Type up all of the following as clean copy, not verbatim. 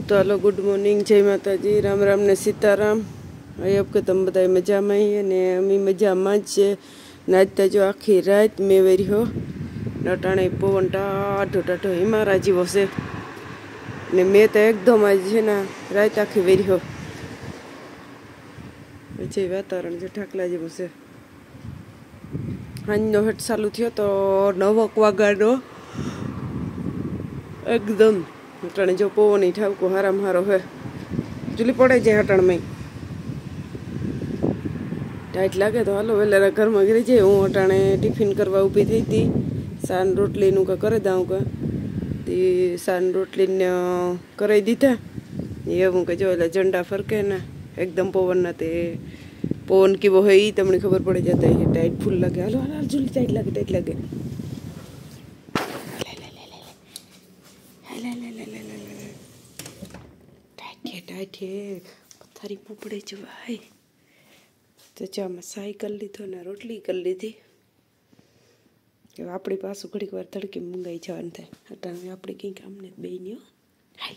तो hello good morning जय माता जी राम राम ने सीताराम। आई होप के तुम बताए मजा में ही ने अमी मजा में नाचता जो आखी रात में वेरी हो नटाणे पवन टाठो टाठो हिमारा जीवो से ने मैं तो एकदम आज है ना रात आखी वेरी हो पछी वातावरण जो ठाकला जेवो से हांजनो हेट चालू थयो तो 9 वागानो एकदम हटण जो पवन ही ठावको हाराम हारो है जुली पड़े जाए हटण में टाइट लगे तो हालो वेला घर में गिरी जाए। हूँ हटाणे टिफिन करवा ऊभी थी थी सान रोटली नु का करे दाऊँ का ती सान रोटली ने कराई दीधा ये हूँ के जो झंडा फरके ना एकदम पवन ना ते पवन की वो है ही तमने खबर पड़ जाता है टाइट फुल लगे हालो हाल जुली टाइट लगे टाइट है पत्थरी पुपड़े जो भाई तो चा मैं साई कर ली थो ना रोटली कर ली थी कि अपनी पास घड़ी बार तड़के मंगाई जान थे हटा में अपने कहीं काम ने बेनियो हाय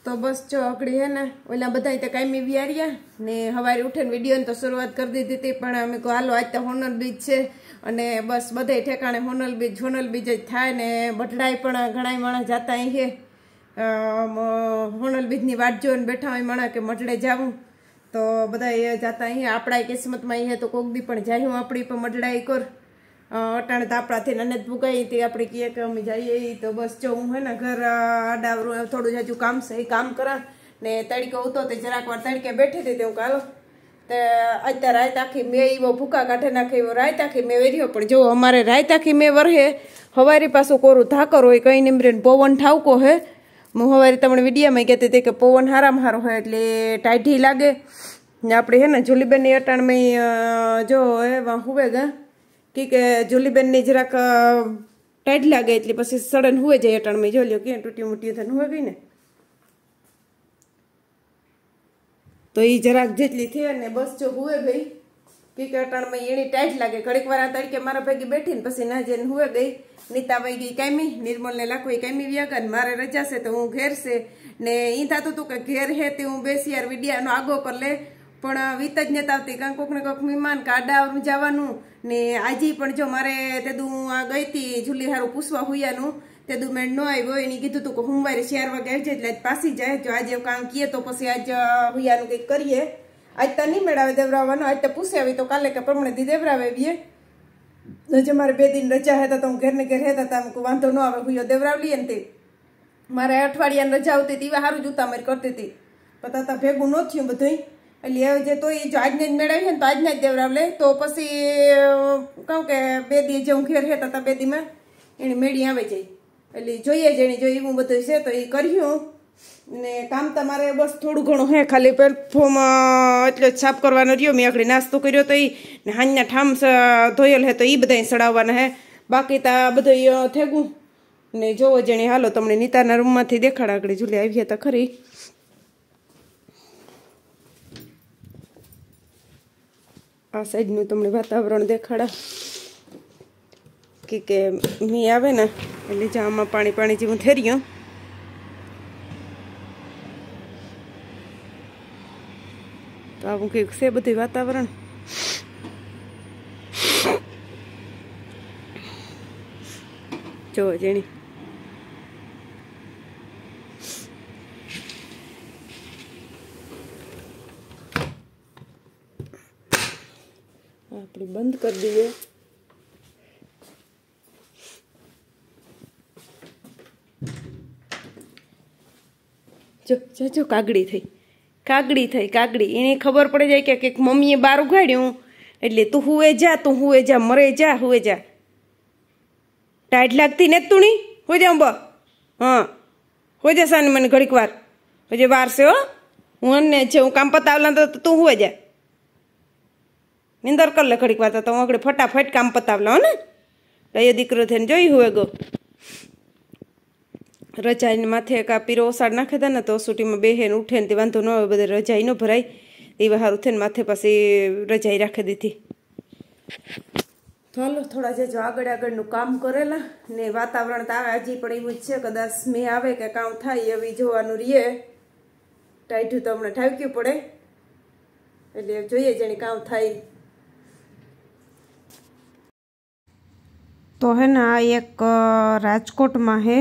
तो बस जो अकड़ी है ना ओला बधाई तो कायमी वियारिया ने हवारे उठे वीडियो तो शुरुआत कर दी थी पण अमे को हालो आज तो होनल बीज छे अने बस बधाई ठेकाणे होनल बीज थाय ने बटड़ाई पण घणाय माणस जाता ही है होनल बीज नी वाट जोईने बैठा होय माणस के मटड़े जावुं तो बधाई जाता ही आपड़ा किस्मत में है तो कोक दी पण जायूं आपड़ी पण मटड़ाई कर अटाणे तो आपणाथी ननद भुगाई थी आपणे कहे कि अमे जाइए तो बस जो हूँ है ना घर आडावरू थोड़ू जाजू काम से काम करा ने तड़के उतो तो जराक वार तड़के बैठी थी तो हालो तो अत्यार रात आखी मैं एवो भूका काढे नाखे एवो रात आखी मैं वेरियो पण जो अमारे रात आखी मैं वरहे हवारी पासो कोरू धाकर होय कई निमरीने पवन ठावको है हूँ हवारी तमने विडियो में कहती थी कि पवन हाराम हारो है एटले टाइटी लागे आपणे है ना जुलीबेन नी अटाण में जो है वहां हुए गा कि जुलीबेन ने जराक टाइट लगे एटले पछी सडन हुए जाए अटाण में जो ल्यो के टूटी मुटी थने हुए गई ने तो ई जराक जेटली थी ने बस जो हुए गई कि अटाण में एनी टाइट लगे घड़ीक वार तड़के मारा भेगी बैठी ने पछी ना जेने हुए गई नीता वही गई कायमी निर्मल ने लाखो कायमी व्यागा ने मारे रजा से तो हूँ घेर से ने ई थातुं तो के घेर है ते हूँ बेसी यार विडिया नो आगो कर ले पण वीत ज नता आवती कारण कोक ने कोक मेहमान काडा जवानुं ने आजी पण जो मारे तेदू आ गई थी झूली हारू पूछवा हुयानु तेदू मेळ न आव्यो एनी कीधुं तो सोमवारे 4 वागे आवजे એટલે પાસી જાય જો આજે કામ કીએ તો પછી આજ હુયાનું કંઈક કરીએ आज तो नहीं मेड़ावे देवरावानो आज तो पूछे आवी तो काले के प्रमाणे दी देवरावे भी जो मारे 2 दिन रजा है तो घर ने घर है तो वांधो न आवे हुयो देवराव लिए ने मारे अठवाडिया रजा होती थी हारू जूता मारी करती थी पता था भेगू न थयुं बधुं એટલે હવે જે તો એ જો આજને જ મેળવી ને તો આજને જ દેવરાવ લે તો પછી કહું કે 2 દી જે હું ઘેર હેતા હતા 2 દીમાં એની મેળી આવે જાય એટલે જોઈએ જ એની જો એવું બધું છે તો એ કર્યું ને કામ તમારે બસ થોડું ઘણું હે ખાલી પ્લેટફોર્મ એટલે જ સાફ કરવાનો રહ્યો મેં આગળ નાસ્તો કર્યો તો એ ને હાંજના ઠામ ધોયેલ હે તો એ બધા સડાવવાના હે બાકી તો બધું થેગું ને જોવો જેણે હાલો તમને નીતાના રૂમમાંથી દેખાડ આગળ જુલી આવી હતા ખરી આ સાઈડનું તમને વાતાવરણ દેખાડા કે મી આવે ને એટલે જામાં પાણી પાણી જેવું થઈ રહ્યું તો આવું કંઈક છે બધું વાતાવરણ જો જેણી આપણે બંધ કરી દઈએ જો જો કાગડી થઈ એને ખબર પડી જાય કે કંઈક મમ્મીએ બહાર ઉગાડ્યું એટલે તું હુએ જા મરે જા હુએ જા ટાઈટ લાગતી ને તું નહીં હો જા બા હા હો જા સાની મને ઘડીક વાર હજી વાર છે હો હું અમને છે હું કામ પતાવલા તો તું હુએ જા નિંદર કર લે ઘડીક વાર તો હું આગળ ફટાફટ કામ પતાવલા હો ને તો એ દીકરો થઈને જોઈ હુએ ગો રજાઈને માથે એક પીરો ઓસાડ નાખે હતા ને તો સુટીમાં બેહેને ઉઠે ને તે વાંધો ન આવે બધે રજાઈ ન ભરાય એવા સારું થઈને માથે પાછી રજાઈ રાખી દીધી ચાલો થોડા જે જો આગળનું કામ કરેલા ને વાતાવરણ તો આવે હજી પણ એવું જ છે કદાચ મેં આવે કે કામ થાય એવી જોવાનું રહીએ ટાઈઠું તો હમણાં ઠાવક્યું પડે એટલે જોઈએ જેને કામ થાય તો હે ને આ એક રાજકોટમાં હે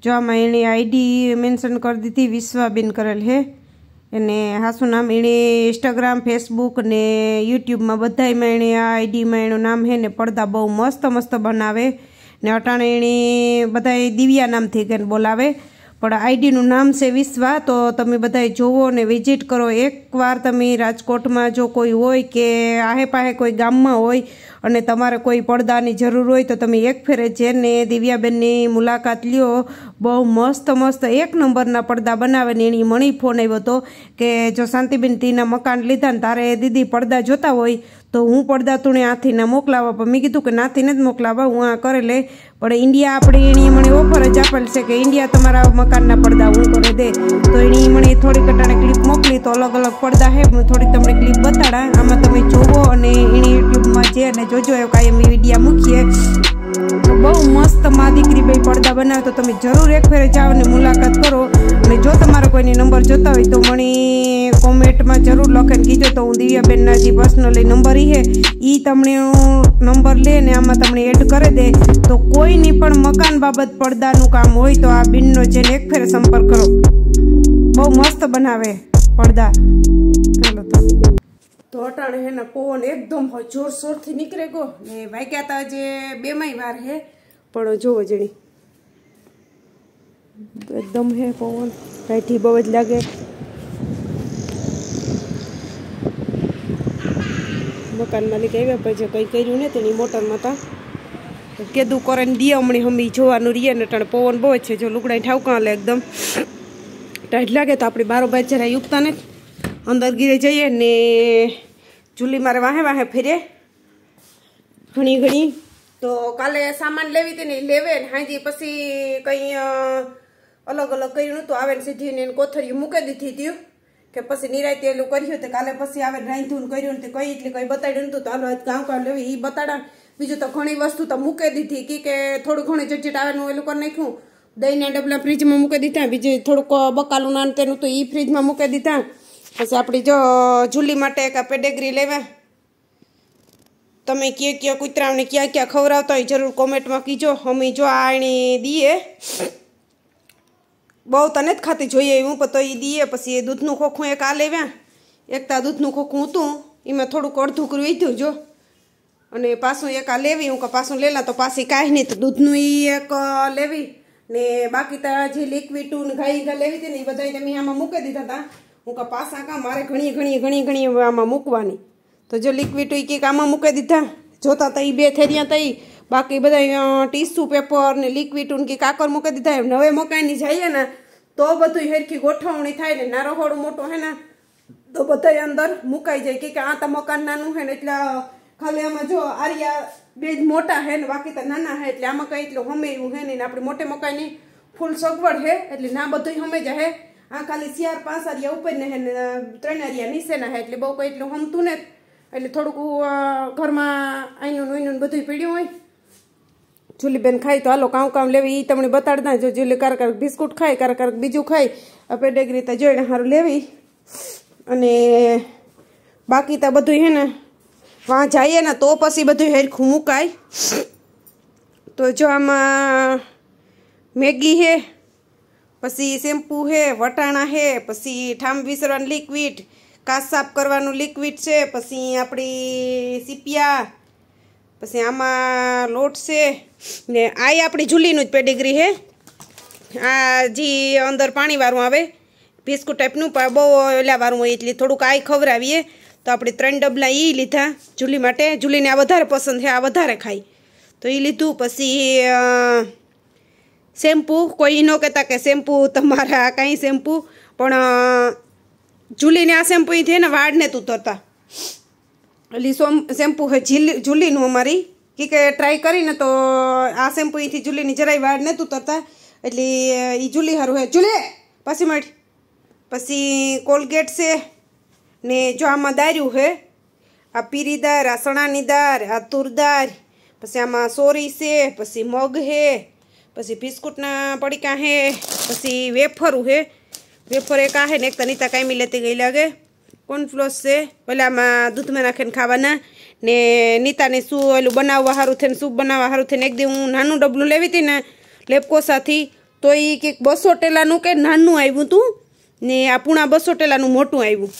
જો આમાં એણે આઈડી મેન્શન કરી દીધી વિશ્વાબેન કરેલ હે અને હાસું નામ એણે ઇન્સ્ટાગ્રામ ફેસબુક ને યુટ્યુબમાં બધામાં એણે આ આઈડીમાં એનું નામ હે ને પડદા બહુ મસ્ત બનાવે ને અટાણે એણે બધા દિવ્યા નામથી કરીને બોલાવે પણ આઈડીનું નામ છે વિશ્વા તો તમે બધાએ જોવો ને વિઝિટ કરો એકવાર તમે રાજકોટમાં જો કોઈ હોય કે આહે પાહે કોઈ ગામમાં હોય અને તમારે કોઈ પડદાની જરૂર હોય તો તમે એક ફેરે જઈને દિવ્યાબેનની મુલાકાત લ્યો બહુ મસ્ત એક નંબરના પડદા બનાવે ને એની મણી ફોન આવ્યો હતો કે જો શાંતિબેન તીના મકાન લીધા ને તારે દીદી પડદા જોતા હોય તો હું પડદા તું આથી ના મોકલાવા પણ મેં કીધું કે નાથી જ મોકલાવા હું આ કરે લે પણ ઇન્ડિયા આપણે એની મને ઓફર જ આપેલ છે કે ઇન્ડિયા તમારા મકાનના પડદા હું કરે દે તો એની મને થોડી કટાણે ક્લિપ મોકલી તો અલગ પડદા હે હું થોડી તમને ક્લિપ બતાડા આમાં તમે જોવો અને એની યુટ્યુબમાં છે અને જોજો એ કાયમી વિડીયા મૂકીએ બહુ મસ્ત મા દીકરી બે પડદા બનાવે તો તમે જરૂર એક ફેરે જાઓ ને મુલાકાત કરો અને જો તમારે કોઈની નંબર જોતા હોય તો મને કોમેન્ટમાં જરૂર લખીને કીજો તો હું દિવ્યાબેનના જે પર્સનલી નંબર હે એ તમને નંબર લે ને આમાં તમને એડ કરી દે તો કોઈની પણ મકાન બાબત પડદાનું કામ હોય તો આ બેનનો જેને એક ફેરે સંપર્ક કરો બહુ મસ્ત બનાવે પડદા ચાલો તો અટાણે હે ને પવન એકદમ જોરશોરથી નીકળે ગો ને વાગ્યા તા જે 2 માય વાર હે પણ જોવો જણી એકદમ હે પવન કાંઈથી બહુ જ લાગે મકાન માલિક આવ્યા પછી કંઈ કર્યું ને તેની મોટરમાં તા કેદું કરે ને દે હમણી હમી જોવાનું રહીએ ને અટાણે પવન બહુ જ છે જો લુગડાઈ ઠાવકા લે એકદમ ટાઈટ લાગે તો આપણે બારોબાર જરા યુકતા ને અંદર ગીરે જઈએ ને ચૂલી મારે વાહે ફેરે ઘણી તો કાલે સામાન લેવી હતી ને લેવે ને હાજી પછી કંઈ અલગ કર્યું નતું આવે ને સીધી ને કોથળી મૂકી દીધી હતી કે પછી નિરાયતે એલું કર્યું તો કાલે પછી આવે રાંધું કર્યું ને કઈ એટલે કંઈ બતાડ્યું નતું તો હાલો ગામ લેવી એ બતાડા બીજું તો ઘણી વસ્તુ તો મૂકી દીધી કે થોડું ઘણું જટજટ આવે ને એલું કરી નાખ્યું દહીંના ડબલા ફ્રીજમાં મૂકી દીધા બીજું થોડુંક બકાલું ના તેનું તો એ ફ્રીજમાં મૂકી દીધા પછી આપણી જો જુલી માટે એક પેડેગ્રી લેવા તમે કયો કૂતરાઓને ક્યાં ખવડાવતા હોય જરૂર કોમેન્ટમાં કીજો અમે જો આણી દઈએ બહુ તને જ ખાતી જોઈએ હું તો એ દઈએ પછી એ દૂધનું ખોખું એક આ લેવ્યા એક તા દૂધનું ખોખું હતું એમાં થોડુંક અડધું કર્યું લીધું જો અને પાછું એક આ લેવી હું પાછું લેલા તો પાછી કાંઈ નહીં તો દૂધનું એ એક લેવી ને બાકી તો જે લિક્વિડ ને ગાઈ લેવી હતી ને એ બધા તમે આમાં મૂકી દીધા હતા હું કા પાસા કા મારે ઘણી આમાં મૂકવાની તો જો લિક્વિડ કંઈક આમાં મૂકી દીધા જોતા તો એ 2 થેરિયા તઈ બાકી બધા ટીસ્યુ પેપર ને લિક્વિડ કે કાકર મૂકી દીધા નવે મકાઈની જઈએ ને તો બધું હેરખી ગોઠવણી થાય ને ના રહોડું મોટું હે ને તો બધા અંદર મુકાઈ જાય કે આ તો મકાન નાનું હે ને એટલે ખાલી આમાં જો આરિયા 2 જ મોટા હે ને બાકી તો નાના હે એટલે આમાં કઈ એટલું હમેયું હે ને આપણે મોટે મકાઈની ફૂલ સગવડ હે એટલે ના બધું હમે જાય હે આ ખાલી 4-5 આરિયા ઉપર ને હે ને 3 આરિયા નીચેના હે એટલે બહુ કઈ એટલું હમતું ને એટલે થોડુંક ઘરમાં આઈનું બધું પીડ્યું હોય જુલીબેન ખાઈ તો હાલો કામ લેવી એ તમને બતાડતા જો જુલી કારક બિસ્કુટ ખાય કારક બીજું ખાય આપણે ડેગરી તો જોઈને સારું લેવી અને બાકી તો બધું હે ને વાં જઈએ ને તો પછી બધું હેરખું મુકાય તો જો આમાં મેગી હે પછી શેમ્પૂ હે વટાણા હે પછી ઠામ વિસરવાનું લિક્વિડ કાચ સાફ કરવાનું લિક્વિડ છે પછી આપણી સીપિયા પછી આમાં લોટ છે ને આ આપણી જુલીનું જ પેડિગ્રી હે આ જે અંદર પાણીવાળું આવે બિસ્કુટ ટાઈપનું બહુ ઓલાવાળું હોય એટલે થોડુંક આ ખવડાવીએ તો આપણે 3 ડબલા એ લીધા જુલી માટે જુલીને આ વધારે પસંદ છે આ વધારે ખાય તો એ લીધું પછી શેમ્પૂ કોઈ ન કહેતા કે શેમ્પૂ તમારા કાંઈ શેમ્પૂ પણ જુલીને આ શેમ્પૂથી ને વાળ ને ઉતરતા એટલે શેમ્પૂ હે જુલીનું અમારી કે ટ્રાય કરીને તો આ શેમ્પૂથી જુલીની જરાય વાળ ને ઉતરતા એટલે એ જુલી સારું હે જુલી પછી મળી પછી કોલગેટ છે ને જો આમાં દાર્યું છે આ પીરી દાળ આ સણાની દાળ આ તુરદાળ પછી આમાં સોરી છે પછી મગ છે પછી બિસ્કુટના પડીકા છે પછી વેફરું છે વેફર એક આ છે ને એક તનીતા કાંઈ લેતી ગઈ લાગે કોર્નફ્લોસ છે પેલામાં દૂધમાં નાખીને ખાવાના ને નીતાને શું ઓલું બનાવવા સારું થઈને સૂપ બનાવવા સારું થઈને એક દી હું નાનું ડબલું લેવી હતી ને લેપકોસાથી તો એ કંઈક 200 ટેલાનું કે નાનું આવ્યું હતું ને આ પૂણા 200 ટેલાનું મોટું આવ્યું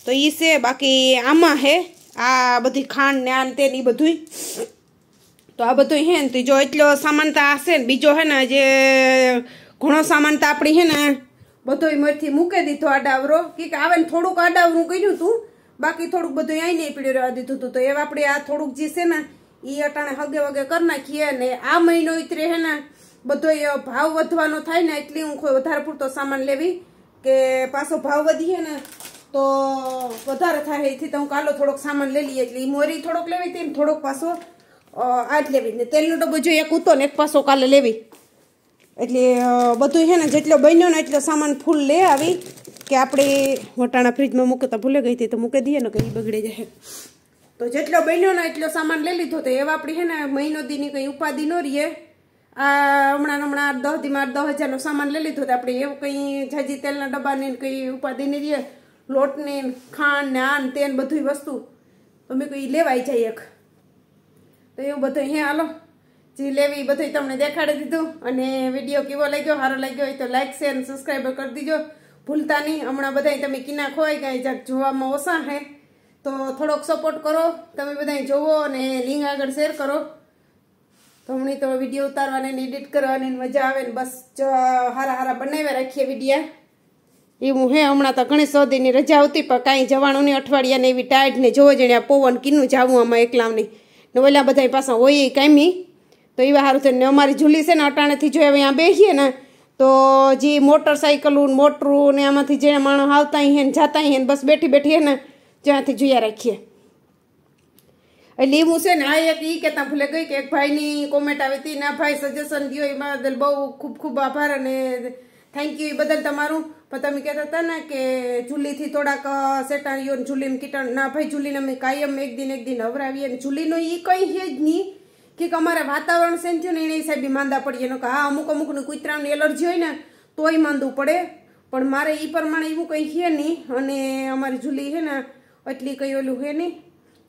તો એ છે બાકી આમાં હે આ બધી ખાંડ ને આ તે એ બધું તો આ બધું હે ને તો જો એટલો સામાનતા હશે ને બીજો હે ને જે ઘણો સામાનતા આપણી હે ને બધો મરથી મૂકી દીધો આડાવરો કે આવે ને થોડુંક આડાવરું કર્યું હતું બાકી થોડુંક બધું અહીં નહીં પીડ્યું રહેવા દીધું હતું તો એ આપણે આ થોડુંક જે છે ને એ અટાણે હગે વગે કરી નાખીએ ને આ મહિનો ઉતરે હે ને બધો ભાવ વધવાનો થાય ને એટલી હું કોઈ વધારે પૂરતો સામાન લેવી કે પાછો ભાવ વધીએ ને તો વધારે થાય એથી તો હું કાલો થોડોક સામાન લઈ લઈએ એટલે એ મોરી થોડોક લેવી હતી ને થોડોક પાછો આજ લેવી ને તેલનો ડબ્બો જો એક ઉતો ને એક પાછો કાલે લેવી એટલે બધું છે ને જેટલો બન્યો ને એટલો સામાન ફૂલ લે આવી કે આપણે વટાણા ફ્રીજમાં મૂકતા ભૂલે ગઈ હતી તો મૂકી દઈએ ને કંઈ બગડી જાય તો જેટલો બન્યો ને એટલો સામાન લઈ લીધો તો એવા આપણી છે ને મહિનો દીની કંઈ ઉપાધિ ન રહીએ આ હમણાં 10 દીમાં 10,000નો સામાન લઈ લીધો તો આપણે એવું કંઈ જાજી તેલના ડબ્બાને કંઈ ઉપાધિ નહીં રહીએ લોટને ખાંડ ને આન તેન બધી વસ્તુ તો મેં કંઈ લેવાઈ જાય એક તો એવું બધું હે હાલો જે લેવી બધું તમને દેખાડી દીધું અને વિડીયો કેવો લાગ્યો સારો લાગ્યો હોય તો લાઈક શેર અને સબસ્ક્રાઈબ કરી દીજો ભૂલતા નહીં હમણાં બધા તમે કિના ખોવાઈ ગયા જ્યાં જોવામાં ઓછા હે તો થોડોક સપોર્ટ કરો તમે બધા જોવો અને લિંક આગળ શેર કરો તો હમણાં તો વિડીયો ઉતારવાની એડિટ કરવાની મજા આવે ને બસ હારા બનાવ્યા રાખીએ વિડીયા એવું હે હમણાં તો ઘણી સૌદીની રજા આવતી પણ કાંઈ જવાનું નહીં અઠવાડિયાને એવી ટાઈટ ને જોવો જણ્યા પવન કીનું જવું આમાં એકલાવની ને ઓલા બધા પાછા હોય કાયમી તો એવા સારું છે ને અમારી જુલી છે ને અટાણેથી જો અહીંયા બેસીએ ને તો જે મોટરસાઇકલું મોટરું ને આમાંથી જે માણસ આવતા હે ને જતા હે ને બસ બેઠી હે ને જ્યાંથી જોયા રાખીએ એટલે એવું છે ને આ એક એ કહેતા ભૂલે ગઈ કે એક ભાઈની કોમેન્ટ આવી હતી ના ભાઈ સજેશન દો એમાં બદલ બહુ ખૂબ આભાર અને થેન્ક યુ એ બદલ તમારું પણ તમે કહેતા હતા ને કે જુલીથી થોડાક સેટારીઓ જુલીને કીટણ ના ભાઈ જુલીને અમે કાયમ એક દિન નવરાવીએ ને જુલીનો એ કંઈ છે જ નહીં કે અમારે વાતાવરણ સેન થયું ને એને હિસાબે માંદા પડીએ ને કે હા અમુકને કૂતરાની એલર્જી હોય ને તોય માંદવું પડે પણ મારે એ પ્રમાણે એવું કંઈ છે નહીં અને અમારી જુલી છે ને એટલી કંઈ ઓલું છે નહીં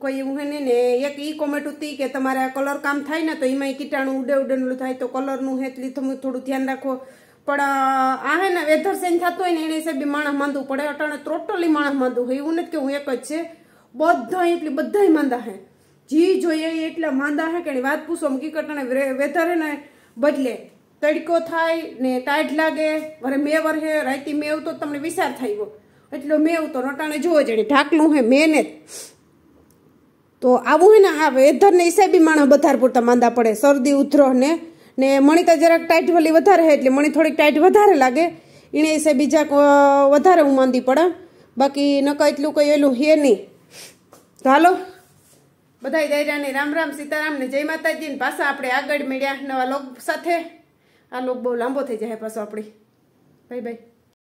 કોઈ એવું હે નહીં ને એક એ કોમેન્ટ હતી કે તમારે આ કલર કામ થાય ને તો એમાં કીટાણું ઉડેલું થાય તો કલરનું એટલી તમે થોડું ધ્યાન રાખો પણ આ હે ને વેધર ચેન્જ થતું હોય ને એને હિસાબે માણસ માંદવું પડે અટાણે ટોટલી માણસ માંદવું હોય એવું નથી કે હું એક જ છે બધા માંદા હે જી જોઈએ એટલા માંદા હે કે વાત પૂછો કી કટાણે વેધર હે ને બદલે તડકો થાય ને ટાઈટ લાગે વરે મેવર હે રાતી મેવ તો તમને વિચાર થાય એટલો મેવ તો નટાણે જુઓ જણી ઢાકલું હે મેને તો આવું હે ને આ વેધરને હિસાબે માણસ વધારે પૂરતા માંદા પડે શરદી ઉધરો ને મણી તો જરાક ટાઈટ વલી વધારે હે એટલે મણી થોડીક ટાઈટ વધારે લાગે એને હિસાબે બીજા વધારે હું માંદી પડે બાકી નકા એટલું કંઈ એલું હે નહીં તો હાલો બધા દાયરાને રામ રામ સીતારામ ને જય માતાજી ને પાછા આપણે આગળ મળ્યા નવા લોક સાથે આ લોક બહુ લાંબો થઈ જાય પાછો આપણી બાય બાય